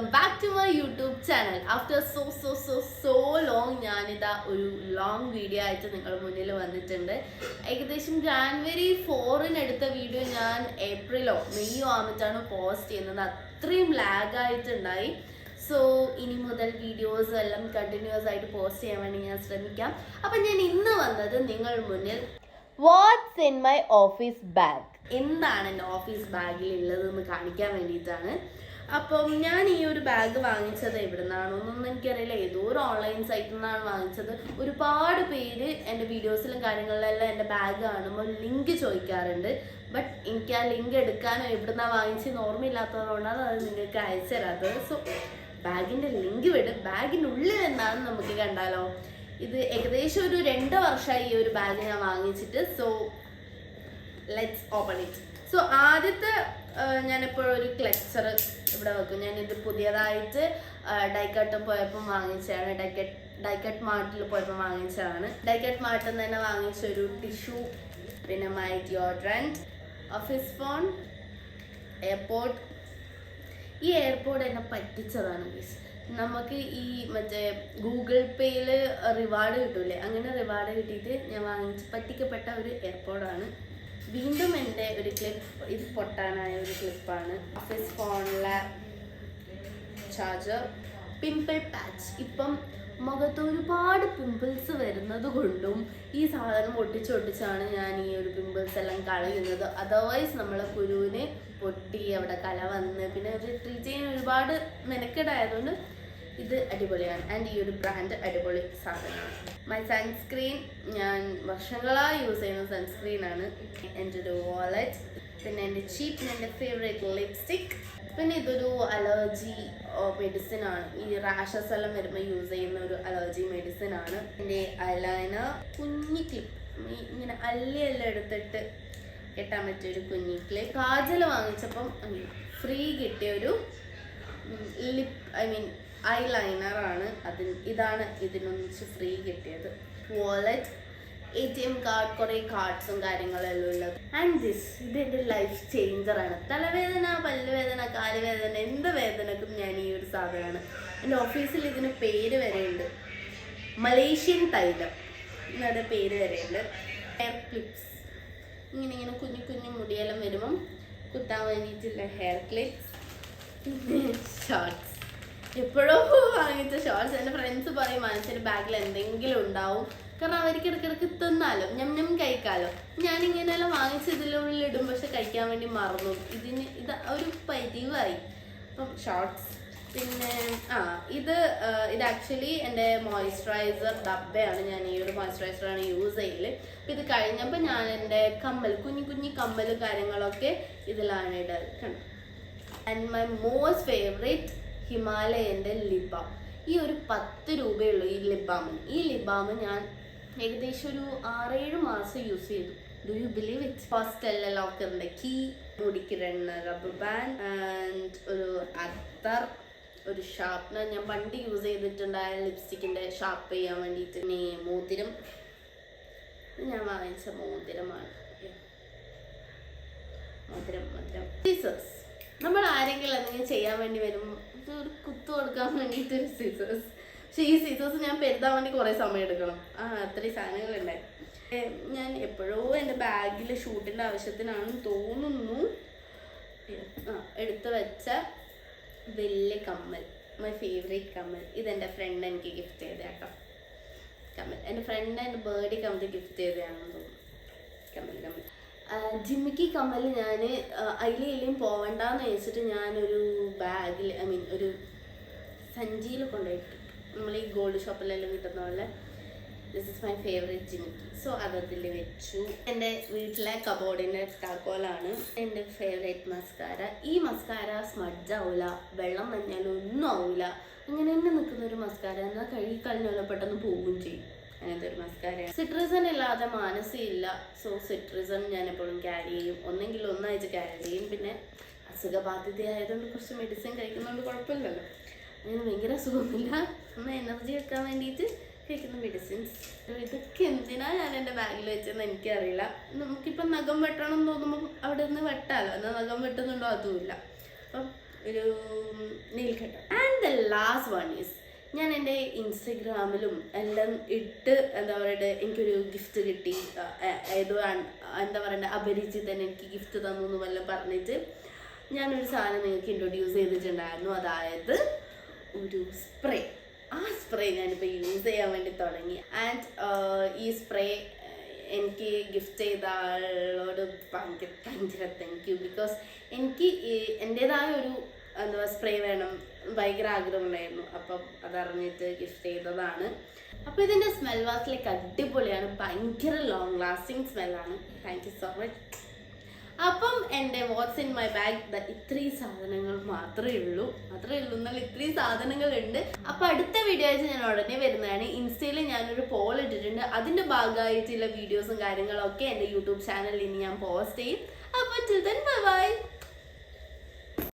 Welcome back to my YouTube channel. After so long ഞാനിതാ ഒരു long video ആയിട്ട് നിങ്ങളുടെ മുന്നിൽ വന്നിട്ടുണ്ട്. ഏകദേശം ജാനുവരി 4 എടുത്ത വീഡിയോ ഞാൻ ഏപ്രിലോ മെയ്യോ ആകുമ്പോഴാണ് പോസ്റ്റ് ചെയ്യുന്നത്. അത്രയും ലാഗായിട്ടുണ്ടായി. സോ ഇനി മുതൽ വീഡിയോസ് എല്ലാം കണ്ടിന്യൂസ് ആയിട്ട് പോസ്റ്റ് ചെയ്യാൻ വേണ്ടി ഞാൻ ശ്രമിക്കാം. അപ്പം ഞാൻ ഇന്ന് വന്നത് നിങ്ങളുടെ മുന്നിൽ what's in my office bag, എന്താണ് എൻ്റെ ഓഫീസ് ബാഗിൽ ഉള്ളതെന്ന് കാണിക്കാൻ വേണ്ടിയിട്ടാണ്. അപ്പം ഞാൻ ഈ ഒരു ബാഗ് വാങ്ങിച്ചത് എവിടെ നിന്നാണോന്നൊന്നും എനിക്കറിയില്ല. ഏതോ ഒരു ഓൺലൈൻ സൈറ്റിൽ നിന്നാണ് വാങ്ങിച്ചത്. ഒരുപാട് പേര് എൻ്റെ വീഡിയോസിലും കാര്യങ്ങളിലെല്ലാം എൻ്റെ ബാഗ് കാണുമ്പോൾ ലിങ്ക് ചോദിക്കാറുണ്ട്. ബട്ട് എനിക്ക് ആ ലിങ്ക് എടുക്കാനോ എവിടുന്നാണ് വാങ്ങിച്ചതെന്ന് ഓർമ്മയില്ലാത്തതുകൊണ്ടാണ് അത് നിങ്ങൾക്ക് അയച്ചു തരാത്തത്. സോ ബാഗിൻ്റെ ലിങ്ക് വിട്. ബാഗിൻ്റെ ഉള്ളിൽ എന്താണെന്ന് നമുക്ക് കണ്ടാലോ. ഇത് ഏകദേശം ഒരു 2 വർഷമായി ഈ ഒരു ബാഗ് ഞാൻ വാങ്ങിച്ചിട്ട്. So let's open it. So ആദ്യത്തെ ഞാനെപ്പോഴും ഒരു ക്ലച്ചർ ഇവിടെ വെക്കും. ഞാനിത് പുതിയതായിട്ട് ഡൈക്കട്ട് പോയപ്പോൾ വാങ്ങിച്ചതാണ്. ഡൈക്കട്ട് മാർട്ടിൽ പോയപ്പോൾ വാങ്ങിച്ചതാണ്. ഡൈക്കട്ട് മാർട്ടിൽ നിന്ന് തന്നെ വാങ്ങിച്ചൊരു ടിഷ്യൂ, പിന്നെ my deodorant, office phone, airport. ഈ എയർപോർട്ട് എന്നെ പറ്റിച്ചതാണ് ഗൈസ്. നമുക്ക് ഈ മറ്റേ ഗൂഗിൾ പേയിൽ റിവാർഡ് കിട്ടൂലേ, അങ്ങനെ റിവാർഡ് കിട്ടിയിട്ട് ഞാൻ പറ്റിക്കപ്പെട്ട ഒരു എയർപോർട്ടാണ്. വീണ്ടും എൻ്റെ ഒരു ക്ലിപ്പ്, ഇത് പൊട്ടാനായ ഒരു ക്ലിപ്പാണ്. ഓഫീസ് ഫോണിലെ ചാർജർ, പിമ്പിൾ പാച്ച്. ഇപ്പം മുഖത്ത് ഒരുപാട് പിമ്പിൾസ് വരുന്നത് കൊണ്ടും ഈ സാധനം ഒട്ടിച്ചാണ് ഞാൻ ഈ ഒരു പിമ്പിൾസ് എല്ലാം കളയുന്നത്. അതർവൈസ് നമ്മളെ കുരുവിന് പൊട്ടി അവിടെ കല വന്ന് പിന്നെ ഒരു ട്രീറ്റ് ചെയ്യാൻ ഒരുപാട് മെനക്കെടായതുകൊണ്ട് ഇത് അടിപൊളിയാണ്. ആൻഡ് ഈ ഒരു ബ്രാൻഡ് അടിപൊളി സാധനമാണ്. മൈ സൺസ്ക്രീൻ, ഞാൻ വർഷങ്ങളായി യൂസ് ചെയ്യുന്ന സൺസ്ക്രീനാണ്. എൻ്റെ ഒരു വാലറ്റ്, പിന്നെ എൻ്റെ ചീപ്പ്, എൻ്റെ ഫേവറേറ്റ് ലിപ്സ്റ്റിക്. പിന്നെ ഇതൊരു അലർജി മെഡിസിൻ ആണ്. ഈ റാഷസ് എല്ലാം വരുമ്പോൾ യൂസ് ചെയ്യുന്ന ഒരു അലർജി മെഡിസിൻ ആണ്. എൻ്റെ ഐലൈനർ, കുഞ്ഞി ക്ലിപ്പ്, ഇങ്ങനെ അല്ലിയെല്ലാം എടുത്തിട്ട് കെട്ടാൻ പറ്റിയൊരു കുഞ്ഞി ക്ലിപ്പ്. കാജൽ വാങ്ങിച്ചപ്പം ഫ്രീ കിട്ടിയൊരു ഐലൈനറാണ്. ഇതാണ് ഇതിനൊന്നിച്ച് ഫ്രീ കിട്ടിയത്. വാലറ്റ്, ATM കാർഡ്, കുറേ കാർഡ്സും കാര്യങ്ങളെല്ലാം ഉള്ളത്. ആൻഡ് ഇതെൻ്റെ ലൈഫ് ചേഞ്ചറാണ്. തലവേദന, പല്ലുവേദന, കാലുവേദന, എന്ത് വേദനക്കും ഞാൻ ഈ ഒരു സാധനമാണ്. എൻ്റെ ഓഫീസിൽ ഇതിന് പേര് വരെയുണ്ട്, മലേഷ്യൻ തൈലം എന്നൊരു പേര് വരെയുണ്ട്. ഹെയർ ക്ലിപ്സ്, ഇങ്ങനെ കുഞ്ഞു കുഞ്ഞു മുടിയെല്ലാം വരുമ്പം കുത്താൻ വേണ്ടിയിട്ടുള്ള ഹെയർ ക്ലിപ്സ്. ഷോർട്സ്, എപ്പോഴോ വാങ്ങിച്ച ഷോർട്സ്. എൻ്റെ ഫ്രണ്ട്സ് പറയും മനസ്സിൻ്റെ ബാഗിൽ എന്തെങ്കിലും ഉണ്ടാവും, കാരണം അവർക്ക് ഇടയ്ക്കിടയ്ക്ക് തിന്നാലോ, ഞം കഴിക്കാമല്ലോ. ഞാനിങ്ങനെയെല്ലാം വാങ്ങിച്ച് ഇതിനുള്ളിൽ ഇടും, പക്ഷെ കഴിക്കാൻ വേണ്ടി മറന്നു. ഇത് ഒരു പതിവായി. അപ്പം ഷോർട്സ്. പിന്നെ ഇത് ആക്ച്വലി എൻ്റെ മോയ്സ്ചറൈസർ ഡബ്ബയാണ്. ഞാൻ ഈ ഒരു മോയ്സ്ചറൈസറാണ് യൂസ് ചെയ്യല്. അപ്പം ഇത് കഴിഞ്ഞപ്പോൾ ഞാൻ എൻ്റെ കമ്മൽ, കുഞ്ഞു കമ്മൽ കാര്യങ്ങളൊക്കെ ഇതിലാണ് ഇടൽ. കണ്ടു. ആൻഡ് മൈ മോസ്റ്റ് ഫേവറേറ്റ് ഹിമാലയൻ്റെ ലിപ് ബാം. ഈ ഒരു 10 രൂപയുള്ളൂ ഈ ലിപ് ബാമിന്. ഈ ലിപ് ബാം ഞാൻ ഏകദേശം ഒരു 6-7 മാസം യൂസ് ചെയ്തു. Do you believe it? First ലോക്കറിൻ്റെ കീ, മുടിക്ക് 2 റബ്ബർ ബാൻഡ്, ആൻഡ് ഒരു അത്തർ, ഒരു ഷാർപ്നർ. ഞാൻ പണ്ട് യൂസ് ചെയ്തിട്ടുണ്ടായ ലിപ്സ്റ്റിക്കിൻ്റെ ഷാർപ്പ് ചെയ്യാൻ വേണ്ടിയിട്ട്. പിന്നെ മോതിരം, ഞാൻ വാങ്ങിച്ച മോതിരമാണ്. മോതിരം. സീസേഴ്സ്, നമ്മൾ ആരെങ്കിലും എന്തെങ്കിലും ചെയ്യാൻ വേണ്ടി വരുമ്പോൾ ഒരു കുത്തു കൊടുക്കാൻ വേണ്ടിയിട്ടൊരു സീസേഴ്സ്. പക്ഷെ ഈ സീസേഴ്സ് ഞാൻ പെരുതാൻ വേണ്ടി കുറേ സമയം എടുക്കണം. അത്രയും സാധനങ്ങളുണ്ടായി. ഞാൻ എപ്പോഴോ എൻ്റെ ബാഗിൽ ഷൂട്ടിൻ്റെ ആവശ്യത്തിനാണെന്ന് തോന്നുന്നു എടുത്തു വെച്ച വലിയ കമ്മൽ, മൈ ഫേവറേറ്റ് കമ്മൽ. ഇതെൻ്റെ ഫ്രണ്ട് എനിക്ക് ഗിഫ്റ്റ് ചെയ്തേട്ടോ. കമ്മൽ എൻ്റെ ഫ്രണ്ട് എൻ്റെ ബർത്ത്ഡേ കമ്മൽ ഗിഫ്റ്റ് ചെയ്തതാണെന്ന് തോന്നുന്നു. കമ്മൽ ജിമ്മിക്ക് കമ്മൽ ഞാൻ അതിലേലും പോവണ്ടെന്ന് വെച്ചിട്ട് ഞാനൊരു ബാഗിൽ ഒരു സഞ്ചിയിൽ കൊണ്ടുപോയിട്ട്, നമ്മൾ ഈ ഗോൾഡ് ഷോപ്പിലെല്ലാം കിട്ടുന്ന പോലെ. ദിസ് ഇസ് മൈ ഫേവറേറ്റ് ജിമ്മിക്ക്. സോ അതതിൽ വെച്ചു. എൻ്റെ വീട്ടിലെ കബോർഡിൻ്റെ താക്കോലാണ്. എൻ്റെ ഫേവറേറ്റ് മസ്കാര. ഈ മസ്കാര സ്മഡ്ജ് ആവില്ല, വെള്ളം നനഞ്ഞാലും ഒന്നും ആവില്ല, അങ്ങനെ തന്നെ നിൽക്കുന്ന ഒരു മസ്കാര. എന്നാൽ കഴുകിക്കളഞ്ഞാലോ പെട്ടെന്ന് പോവുകയും ചെയ്യും. അങ്ങനത്തെ ഒരു മസ്കാര. സിട്രിസൺ ഇല്ലാതെ മാനസില്ല. സോ സിട്രിസൺ ഞാൻ എപ്പോഴും ക്യാരി ചെയ്യും. ഒന്നെങ്കിൽ ഒന്നാഴ്ച ക്യാരി ചെയ്യും. പിന്നെ അസുഖബാധിതയായതുകൊണ്ട് കുറച്ച് മെഡിസിൻ കഴിക്കുന്നതുകൊണ്ട് കുഴപ്പമില്ലല്ലോ. അങ്ങനെ ഭയങ്കര അസുഖമൊന്നുമില്ല. ഒന്ന് എനർജി വെക്കാൻ വേണ്ടിയിട്ട് കഴിക്കുന്ന മെഡിസിൻസ്. ഇതൊക്കെ എന്തിനാണ് ഞാൻ എൻ്റെ ബാഗിൽ വെച്ചതെന്ന് എനിക്കറിയില്ല. നമുക്കിപ്പം നഖം വെട്ടണം എന്ന് തോന്നുമ്പോൾ അവിടെ നിന്ന് വെട്ടാമല്ലോ. എന്നാൽ നഖം വെട്ടുന്നുണ്ടോ അതുമില്ല. അപ്പം ഒരു നീൽക്കട്ടം. And the last one is ഞാൻ എൻ്റെ ഇൻസ്റ്റഗ്രാമിലും എല്ലാം ഇട്ട് എന്താ പറയുക എനിക്കൊരു ഗിഫ്റ്റ് കിട്ടി, ഏതോ എന്താ പറയണ്ട അപരിചിതൻ എനിക്ക് ഗിഫ്റ്റ് തന്നു എന്ന് വല്ലതും പറഞ്ഞിട്ട് ഞാനൊരു സാധനം നിങ്ങൾക്ക് ഇൻട്രൊഡ്യൂസ് ചെയ്തിട്ടുണ്ടായിരുന്നു. അതായത് ഒരു സ്പ്രേ. ആ സ്പ്രേ ഞാനിപ്പോൾ യൂസ് ചെയ്യാൻ വേണ്ടി തുടങ്ങി. ആൻഡ് ഈ സ്പ്രേ എനിക്ക് ഗിഫ്റ്റ് ചെയ്ത ആളോട് ഭയങ്കര താങ്ക് യു. ബിക്കോസ് എനിക്ക് എൻ്റേതായ ഒരു എന്താ സ്പ്രേ വേണം ഭയങ്കര ആഗ്രഹമുണ്ടായിരുന്നു. അപ്പം അതറിഞ്ഞിട്ട് ഗിഫ്റ്റ് ചെയ്തതാണ്. അപ്പോൾ ഇതിൻ്റെ സ്മെൽ വാസ് അടിപൊളിയാണ്, ഭയങ്കര ലോങ് ലാസ്റ്റിംഗ് സ്മെല്ലാണ്. Thank you so much. അപ്പം എൻ്റെ വാട്ട്സ് ഇൻ മൈ ബാഗ് ഇത്രയും സാധനങ്ങൾ മാത്രമേ ഉള്ളൂ എന്നാൽ ഇത്രയും സാധനങ്ങളുണ്ട്. അപ്പം അടുത്ത വീഡിയോ ആയിട്ട് ഞാൻ ഉടനെ വരുന്നതാണ്. ഇൻസ്റ്റയിൽ ഞാനൊരു പോൾ ഇട്ടിട്ടുണ്ട്, അതിൻ്റെ ഭാഗമായിട്ടുള്ള വീഡിയോസും കാര്യങ്ങളൊക്കെ എൻ്റെ യൂട്യൂബ് ചാനലിൽ ഇനി ഞാൻ പോസ്റ്റ് ചെയ്യും. അപ്പോൾ till then bye bye.